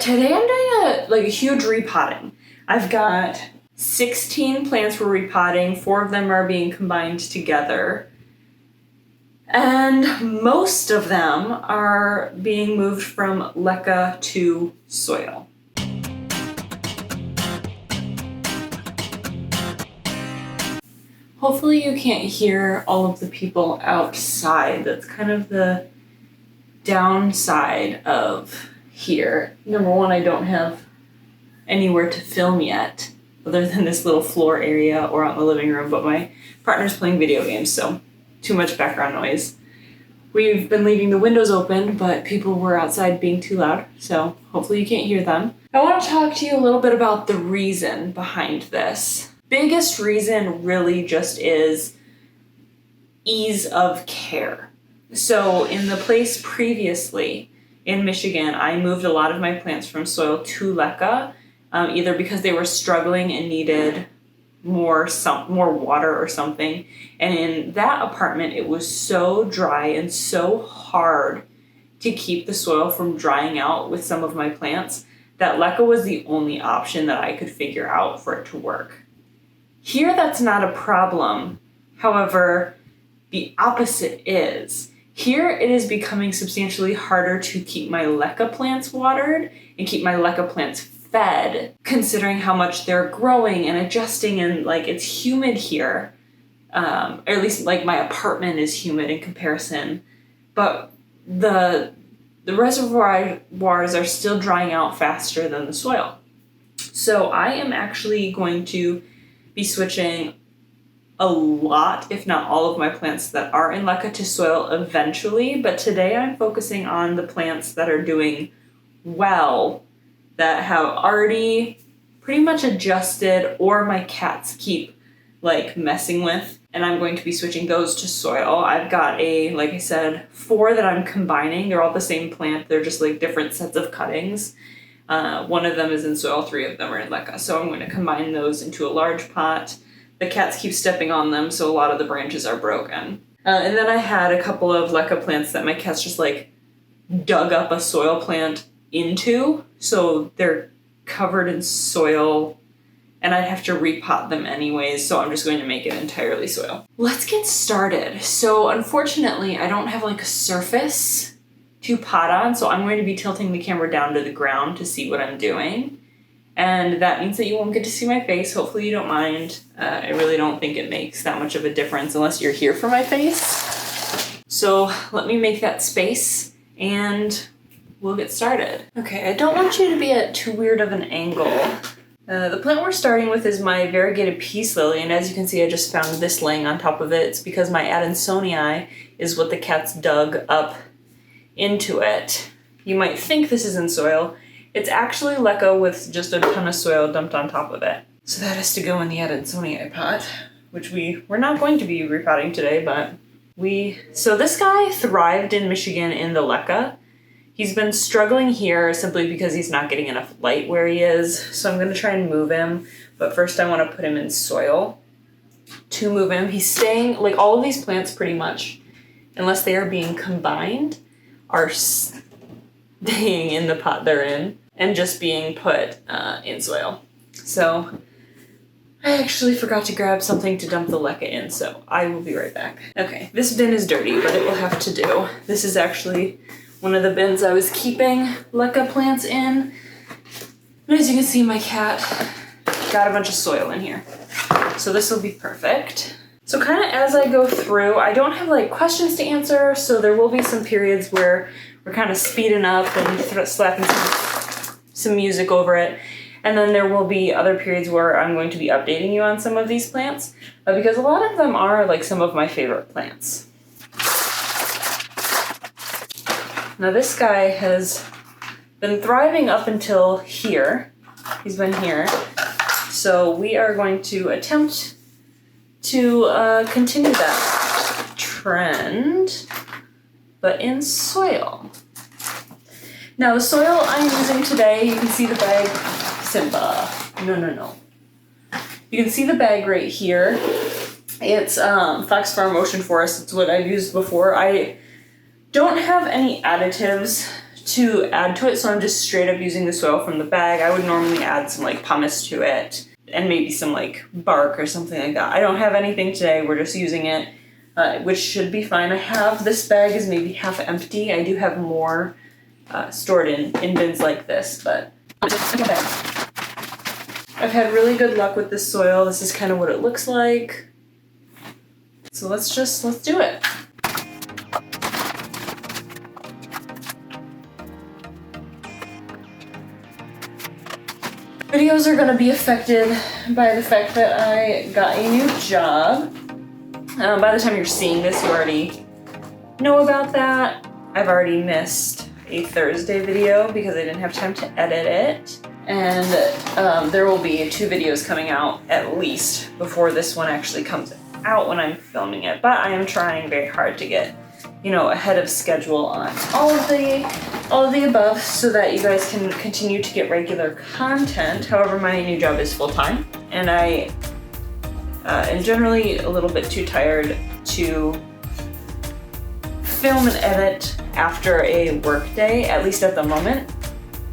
today I'm doing a huge repotting. I've got 16 plants we're repotting, 4 of them are being combined together. And most of them are being moved from Lecca to soil. Hopefully you can't hear all of the people outside. That's kind of the downside of here. Number one, I don't have anywhere to film yet, other than this little floor area or out in the living room, but my partner's playing video games, so too much background noise. We've been leaving the windows open, but people were outside being too loud, so hopefully you can't hear them. I want to talk to you a little bit about the reason behind this. Biggest reason really just is ease of care. So in the place previously in Michigan, I moved a lot of my plants from soil to Lecca, either because they were struggling and needed more water or something. And in that apartment, it was so dry and so hard to keep the soil from drying out with some of my plants that Lecca was the only option that I could figure out for it to work. Here, that's not a problem. However, the opposite is. Here, it is becoming substantially harder to keep my Lecca plants watered and keep my Lecca plants fed, considering how much they're growing and adjusting, and it's humid here. Or at least my apartment is humid in comparison. But the reservoirs are still drying out faster than the soil. So I am actually going to be switching a lot, if not all of my plants that are in Lecca to soil eventually, but today I'm focusing on the plants that are doing well, that have already pretty much adjusted or my cats keep messing with, and I'm going to be switching those to soil. I've got like I said, 4 that I'm combining. They're all the same plant, they're just different sets of cuttings. One of them is in soil, 3 of them are in Lecca. So I'm going to combine those into a large pot. The cats keep stepping on them, so a lot of the branches are broken. And then I had a couple of Lecca plants that my cats just dug up a soil plant into. So they're covered in soil and I'd have to repot them anyways. So I'm just going to make it entirely soil. Let's get started. So unfortunately, I don't have a surface to pot on, so I'm going to be tilting the camera down to the ground to see what I'm doing. And that means that you won't get to see my face. Hopefully you don't mind. I really don't think it makes that much of a difference unless you're here for my face. So let me make that space and we'll get started. Okay, I don't want you to be at too weird of an angle. The plant we're starting with is my variegated peace lily, and as you can see, I just found this laying on top of it. It's because my Adansonii is what the cats dug up into it. You might think this is in soil. It's actually Lecca with just a ton of soil dumped on top of it. So that has to go in the Adansonii pot, which we're not going to be repotting today, but so this guy thrived in Michigan in the Lecca. He's been struggling here simply because he's not getting enough light where he is. So I'm gonna try and move him, but first I wanna put him in soil to move him. He's staying, all of these plants pretty much, unless they are being combined, are staying in the pot they're in and just being put in soil. So I actually forgot to grab something to dump the Lecca in, so I will be right back. Okay, this bin is dirty, but it will have to do. This is actually one of the bins I was keeping Lecca plants in. And as you can see, my cat got a bunch of soil in here. So this will be perfect. So kind of as I go through, I don't have questions to answer, so there will be some periods where we're kind of speeding up and slapping some music over it. And then there will be other periods where I'm going to be updating you on some of these plants, because a lot of them are some of my favorite plants. Now this guy has been thriving up until here. He's been here. So we are going to attempt to continue that trend, but in soil. Now the soil I'm using today, you can see the bag, Simba, no. You can see the bag right here. It's Fox Farm Ocean Forest, it's what I've used before. I don't have any additives to add to it, so I'm just straight up using the soil from the bag. I would normally add some like pumice to it and maybe some like bark or something like that. I don't have anything today, we're just using it, which should be fine. I have, this bag is maybe half empty. I do have more stored in bins like this, but I've had really good luck with this soil. This is kind of what it looks like. So let's do it. Videos are gonna be affected by the fact that I got a new job. By the time you're seeing this, you already know about that. I've already missed a Thursday video because I didn't have time to edit it. And there will be 2 videos coming out at least before this one actually comes out when I'm filming it. But I am trying very hard to get, you know, ahead of schedule on all of the above so that you guys can continue to get regular content. However, my new job is full-time and I am generally a little bit too tired to film and edit after a work day, at least at the moment.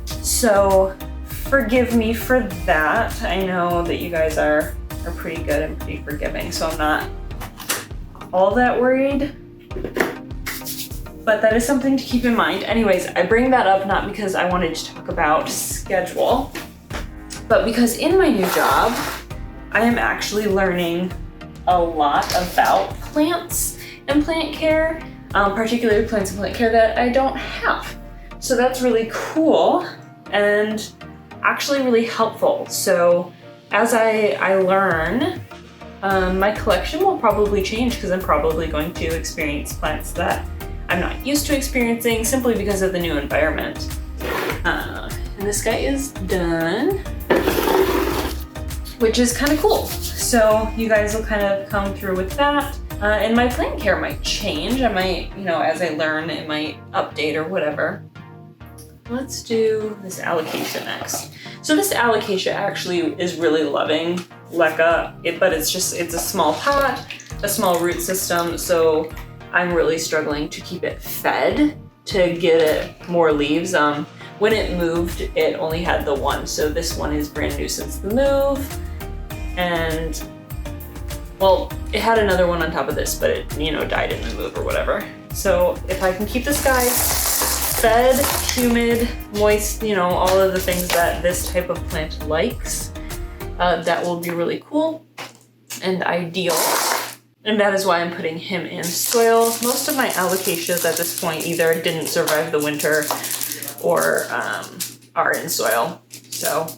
So forgive me for that. I know that you guys are pretty good and pretty forgiving, so I'm not all that worried. But that is something to keep in mind. Anyways, I bring that up not because I wanted to talk about schedule, but because in my new job, I am actually learning a lot about plants and plant care, particularly plants and plant care that I don't have. So that's really cool and actually really helpful. So as I learn, my collection will probably change because I'm probably going to experience plants that I'm not used to experiencing simply because of the new environment. And this guy is done, which is kind of cool. So you guys will kind of come through with that. And my plant care might change. I might, you know, as I learn, it might update or whatever. Let's do this alocasia next. So this alocasia actually is really loving Lecca, but it's a small pot, a small root system, so I'm really struggling to keep it fed to get it more leaves. When it moved, it only had the one, so this one is brand new since the move. And well, it had another one on top of this, but it, you know, died in the move or whatever. So if I can keep this guy fed, humid, moist, you know, all of the things that this type of plant likes, that will be really cool and ideal. And that is why I'm putting him in soil. Most of my alocasias at this point either didn't survive the winter or are in soil. So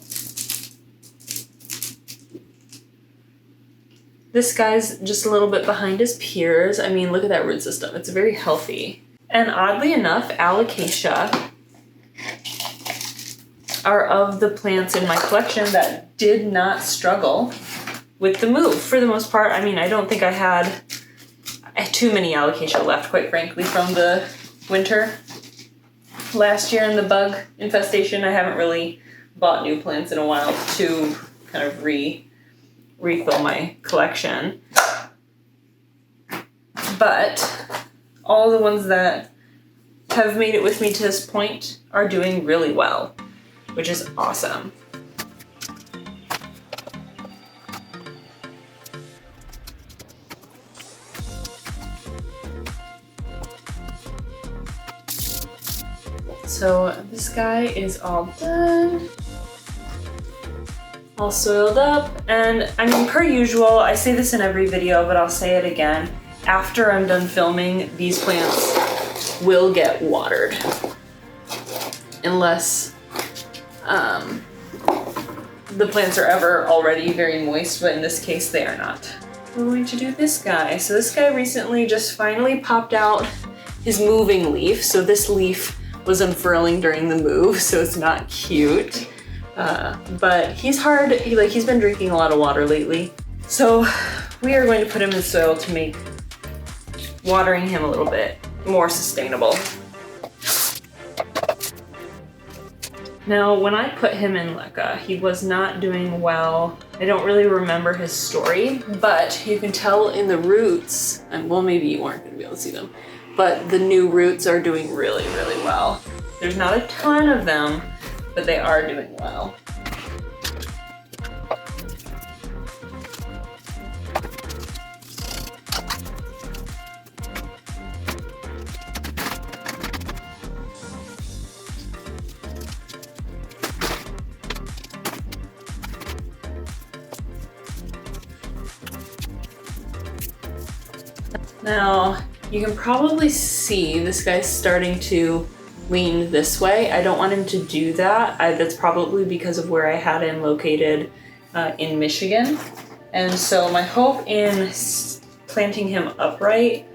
this guy's just a little bit behind his peers. I mean, look at that root system. It's very healthy. And oddly enough, alocasia are of the plants in my collection that did not struggle with the move for the most part. I mean, I don't think I had too many alocasia left, quite frankly, from the winter last year and the bug infestation. I haven't really bought new plants in a while to kind of refill my collection. But all the ones that have made it with me to this point are doing really well, which is awesome. So this guy is all done, all soiled up, and I mean, per usual, I say this in every video, but I'll say it again. After I'm done filming, these plants will get watered. Unless the plants are ever already very moist, but in this case they are not. We're going to do this guy. So this guy recently just finally popped out his moving leaf. So this leaf was unfurling during the move, so it's not cute. But he's hard, he's been drinking a lot of water lately. So we are going to put him in soil to make watering him a little bit more sustainable. Now, when I put him in Lecca, he was not doing well. I don't really remember his story, but you can tell in the roots, and well, maybe you aren't gonna be able to see them, but the new roots are doing really, really well. There's not a ton of them, but they are doing well. Now, you can probably see this guy's starting to lean this way. I don't want him to do that. That's probably because of where I had him located in Michigan. And so my hope in planting him upright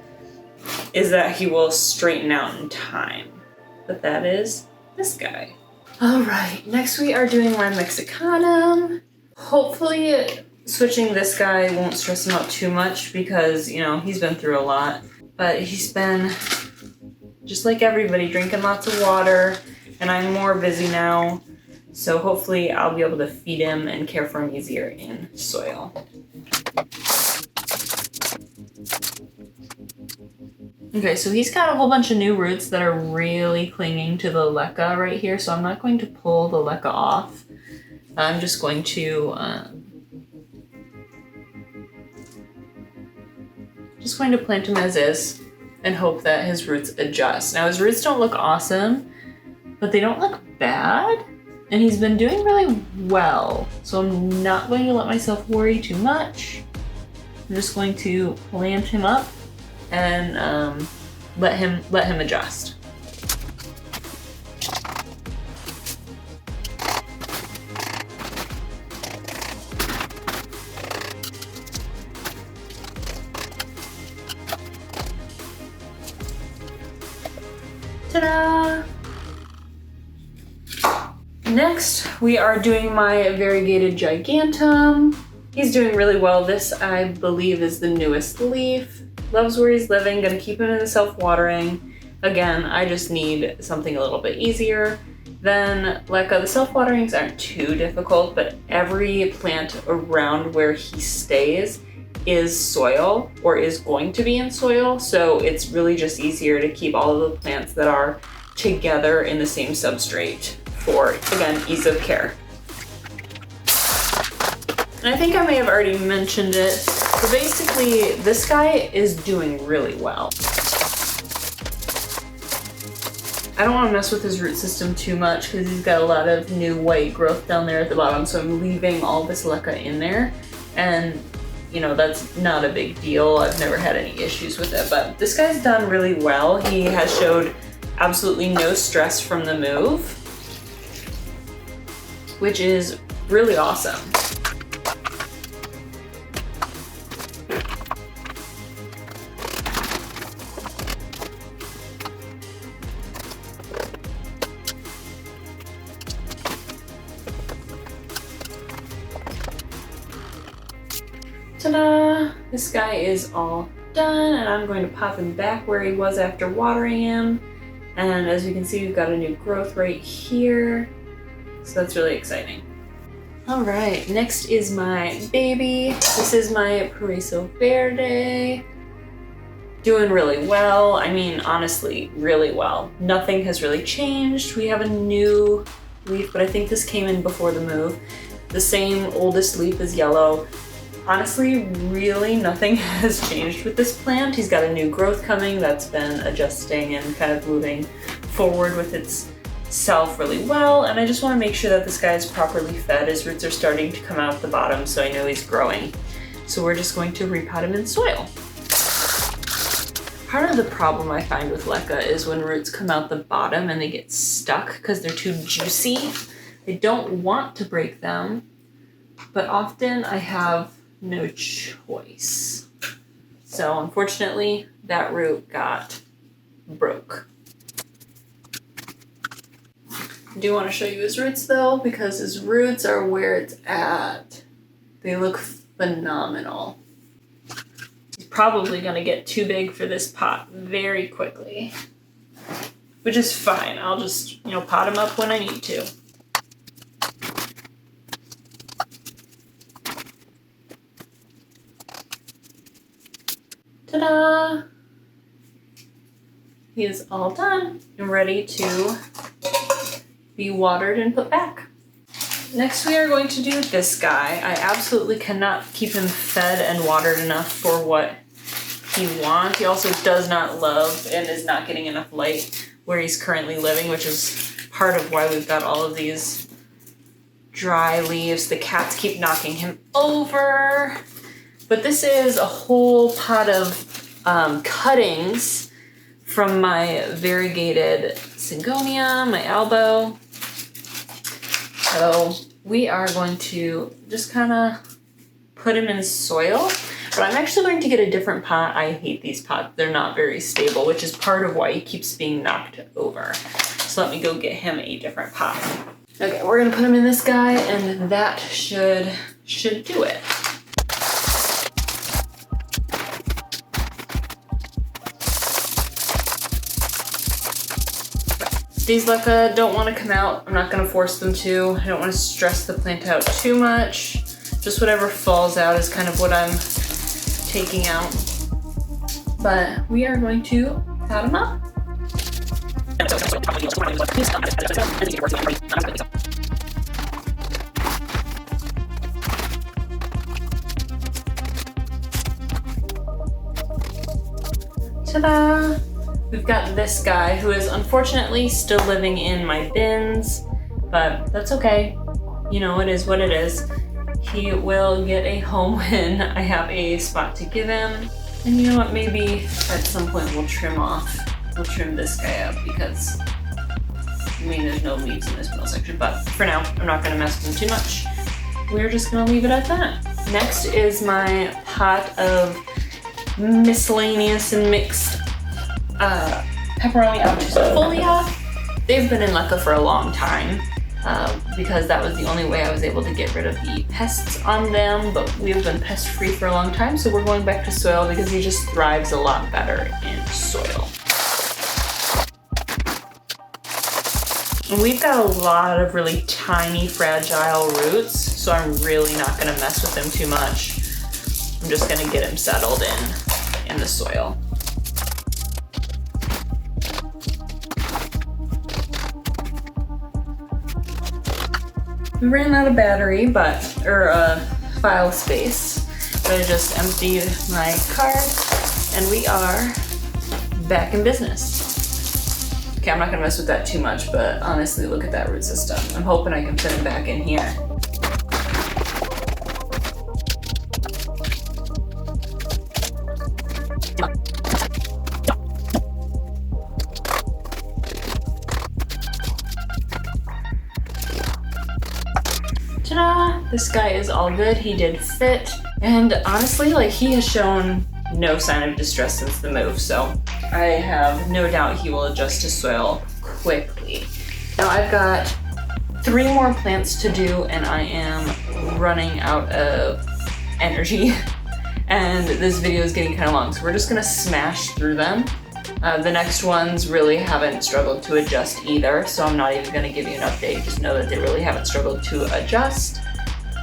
is that he will straighten out in time. But that is this guy. All right, next we are doing my Mexicanum. Hopefully switching this guy won't stress him out too much because, you know, he's been through a lot. But he's been, just like everybody, drinking lots of water, and I'm more busy now. So hopefully I'll be able to feed him and care for him easier in soil. Okay, so he's got a whole bunch of new roots that are really clinging to the Lecca right here, so I'm not going to pull the Lecca off. I'm just going to plant him as is and hope that his roots adjust. Now his roots don't look awesome, but they don't look bad, and he's been doing really well. So I'm not going to let myself worry too much. I'm just going to plant him up and let him adjust. Ta-da! Next, we are doing my variegated gigantum. He's doing really well. This, I believe, is the newest leaf. Loves where he's living, gonna keep him in the self-watering. Again, I just need something a little bit easier than Lecca. The self-waterings aren't too difficult, but every plant around where he stays is soil or is going to be in soil, so it's really just easier to keep all of the plants that are together in the same substrate for, again, ease of care. And I think I may have already mentioned it, but basically this guy is doing really well. I don't want to mess with his root system too much because he's got a lot of new white growth down there at the bottom, so I'm leaving all this Lecca in there, and you know, that's not a big deal. I've never had any issues with it, but this guy's done really well. He has showed absolutely no stress from the move, which is really awesome. Ta-da! This guy is all done, and I'm going to pop him back where he was after watering him. And as you can see, we've got a new growth right here. So that's really exciting. All right, next is my baby. This is my parisofairday. Doing really well. I mean, honestly, really well. Nothing has really changed. We have a new leaf, but I think this came in before the move. The same oldest leaf is yellow. Honestly, really nothing has changed with this plant. He's got a new growth coming that's been adjusting and kind of moving forward with itself really well. And I just want to make sure that this guy is properly fed. His roots are starting to come out at the bottom, so I know he's growing. So we're just going to repot him in soil. Part of the problem I find with Lecca is when roots come out the bottom and they get stuck because they're too juicy. I don't want to break them, but often I have no choice. So unfortunately, that root got broke. I do want to show you his roots though, because his roots are where it's at. They look phenomenal. He's probably gonna get too big for this pot very quickly, which is fine. I'll just, pot him up when I need to. Ta-da! He is all done and ready to be watered and put back. Next we are going to do this guy. I absolutely cannot keep him fed and watered enough for what he wants. He also does not love and is not getting enough light where he's currently living, which is part of why we've got all of these dry leaves. The cats keep knocking him over. But this is a whole pot of cuttings from my variegated zinconium, my elbow. So we are going to just kind of put him in soil, but I'm actually going to get a different pot. I hate these pots. They're not very stable, which is part of why he keeps being knocked over. So let me go get him a different pot. Okay, we're gonna put him in this guy and that should do it. These Lecca don't want to come out. I'm not going to force them to. I don't want to stress the plant out too much. Just whatever falls out is kind of what I'm taking out. But we are going to pot them up. Ta-da! We've got this guy who is unfortunately still living in my bins, but that's okay. You know, it is what it is. He will get a home when I have a spot to give him. And you know what, maybe at some point we'll trim this guy up because, I mean, there's no leaves in this middle section, but for now, I'm not gonna mess with him too much. We're just gonna leave it at that. Next is my pot of miscellaneous and mixed pepperoni folia. They've been in Lecca for a long time because that was the only way I was able to get rid of the pests on them, but we've been pest free for a long time, so we're going back to soil because he just thrives a lot better in soil. And we've got a lot of really tiny, fragile roots, so I'm really not gonna mess with him too much. I'm just gonna get him settled in the soil. We ran out of battery, file space, but I just emptied my cart and we are back in business. Okay, I'm not gonna mess with that too much, but honestly, look at that root system. I'm hoping I can fit him back in here. Ta-da! This guy is all good. He did fit. And honestly, like, he has shown no sign of distress since the move, so I have no doubt he will adjust to soil quickly. Now I've got 3 more plants to do and I am running out of energy. And this video is getting kind of long, so we're just gonna smash through them. The next ones really haven't struggled to adjust either, so I'm not even gonna give you an update. Just know that they really haven't struggled to adjust.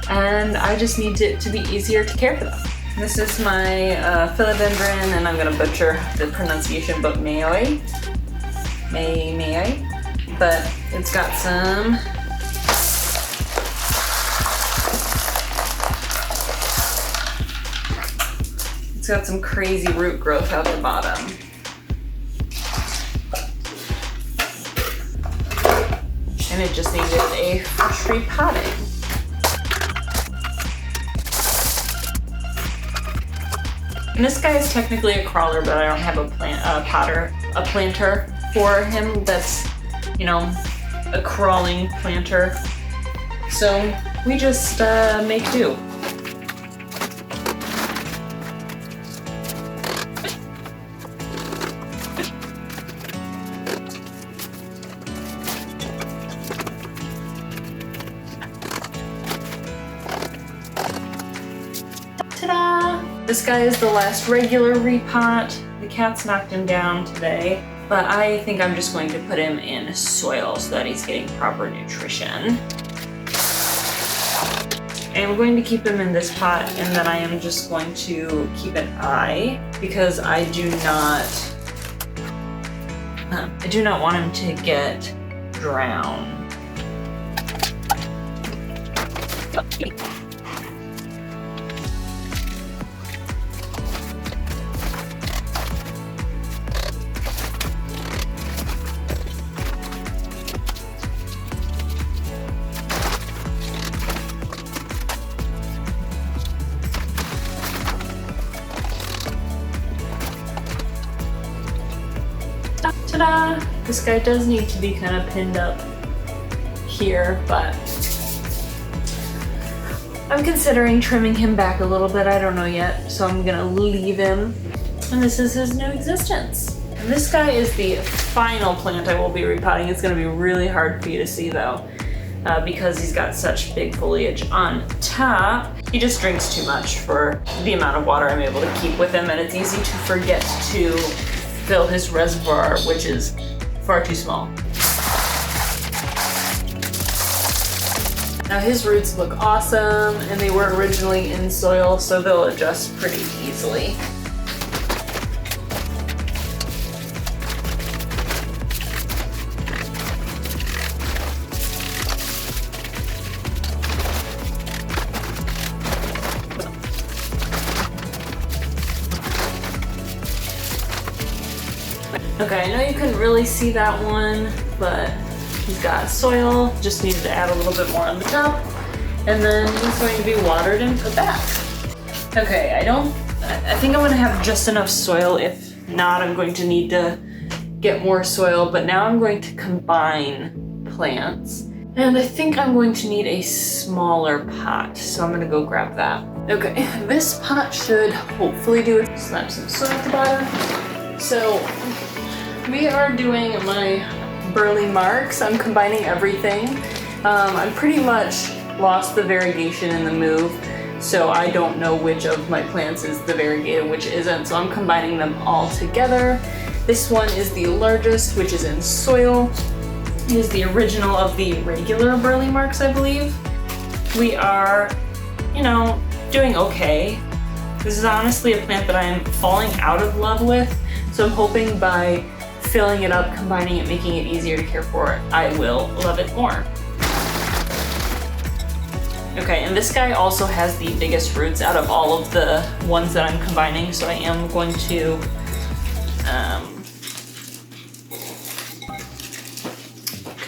And I just need it to be easier to care for them. This is my philodendron, and I'm gonna butcher the pronunciation, but Mayoi. But it's got some crazy root growth out the bottom. And it just needed a fresh repotting. And this guy is technically a crawler, but I don't have a planter for him that's, you know, a crawling planter. So we just make do. Ta-da! This guy is the last regular repot. The cats knocked him down today, but I think I'm just going to put him in soil so that he's getting proper nutrition. And we're going to keep him in this pot, and then I am just going to keep an eye because I do not want him to get drowned. Ta-da! This guy does need to be kind of pinned up here, but I'm considering trimming him back a little bit. I don't know yet, so I'm gonna leave him. And this is his new existence. And this guy is the final plant I will be repotting. It's gonna be really hard for you to see though, because he's got such big foliage on top. He just drinks too much for the amount of water I'm able to keep with him, and it's easy to forget to fill his reservoir, which is far too small. Now his roots look awesome, and they were originally in soil, so they'll adjust pretty easily. Okay, I know you couldn't really see that one, but he's got soil, just needed to add a little bit more on the top, and then he's going to be watered and put back. Okay, I think I'm gonna have just enough soil. If not, I'm going to need to get more soil, but now I'm going to combine plants. And I think I'm going to need a smaller pot, so I'm gonna go grab that. Okay, this pot should hopefully do it. Slap some soil at the bottom. So, we are doing my burley marks. I'm combining everything. I pretty much lost the variegation in the move, so I don't know which of my plants is the variegated, which isn't, so I'm combining them all together. This one is the largest, which is in soil. It is the original of the regular burley marks, I believe. We are, doing okay. This is honestly a plant that I am falling out of love with, so I'm hoping by filling it up, combining it, making it easier to care for, I will love it more. Okay, and this guy also has the biggest roots out of all of the ones that I'm combining, so I am going to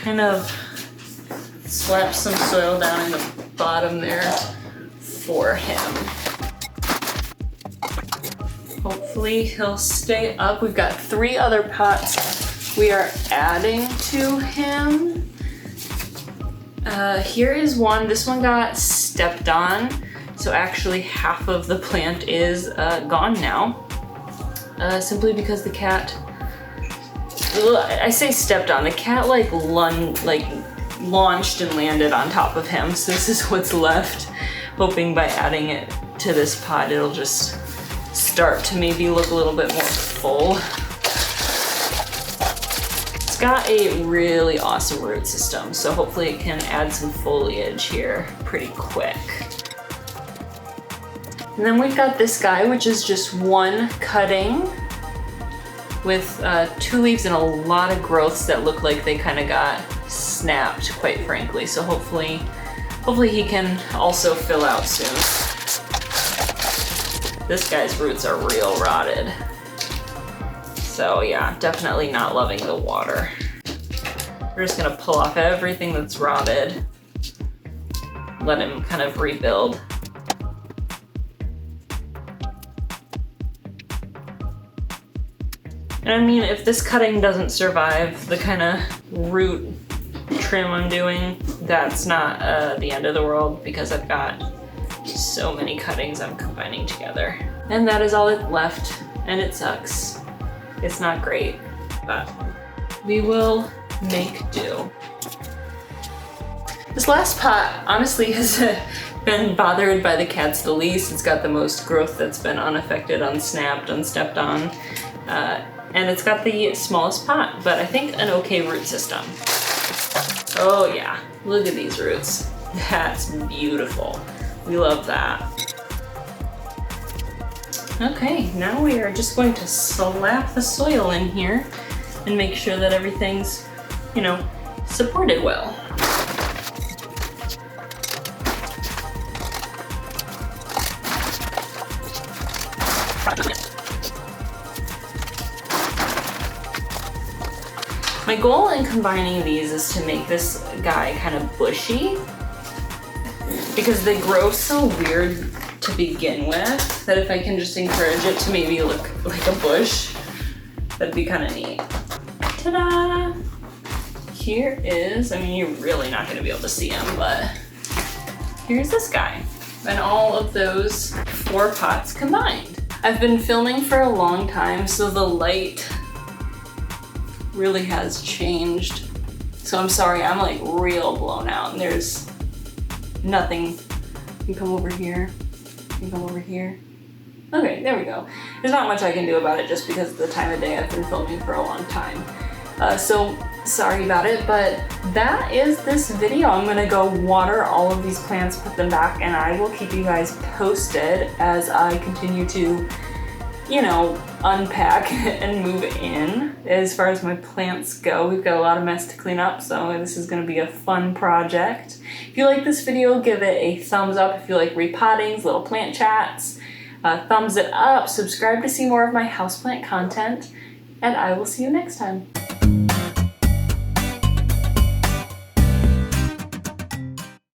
kind of slap some soil down in the bottom there for him. Hopefully he'll stay up. We've got 3 other pots we are adding to him. Here is one. This one got stepped on, so actually half of the plant is gone now. Simply because the cat, I say stepped on, the cat launched and landed on top of him, so this is what's left. Hoping by adding it to this pot, it'll just start to maybe look a little bit more full. It's got a really awesome root system, so hopefully it can add some foliage here pretty quick. And then we've got this guy, which is just one cutting with 2 leaves and a lot of growths that look like they kind of got snapped, quite frankly. So hopefully he can also fill out soon. This guy's roots are real rotted. So yeah, definitely not loving the water. We're just gonna pull off everything that's rotted. Let him kind of rebuild. And I mean, if this cutting doesn't survive the kind of root trim I'm doing, that's not the end of the world, because I've got so many cuttings I'm combining together. And that is all that's left, and it sucks. It's not great, but we will make do. This last pot honestly has been bothered by the cats the least. It's got the most growth that's been unaffected, unsnapped, unstepped on. And it's got the smallest pot, but I think an okay root system. Oh yeah, look at these roots. That's beautiful. We love that. Okay, now we are just going to slap the soil in here and make sure that everything's, supported well. My goal in combining these is to make this guy kind of bushy, because they grow so weird to begin with that if I can just encourage it to maybe look like a bush, that'd be kind of neat. Ta-da! Here is, I mean, you're really not gonna be able to see him, but here's this guy and all of those 4 pots combined. I've been filming for a long time, so the light really has changed. So I'm sorry, I'm like real blown out and there's nothing. You can come over here, you can come over here. Okay, there we go. There's not much I can do about it just because of the time of day. I've been filming for a long time. So sorry about it, but that is this video. I'm gonna go water all of these plants, put them back, and I will keep you guys posted as I continue to, you know, unpack and move in. As far as my plants go, we've got a lot of mess to clean up, so this is gonna be a fun project. If you like this video, give it a thumbs up. If you like repottings, little plant chats, thumbs it up, subscribe to see more of my houseplant content, and I will see you next time.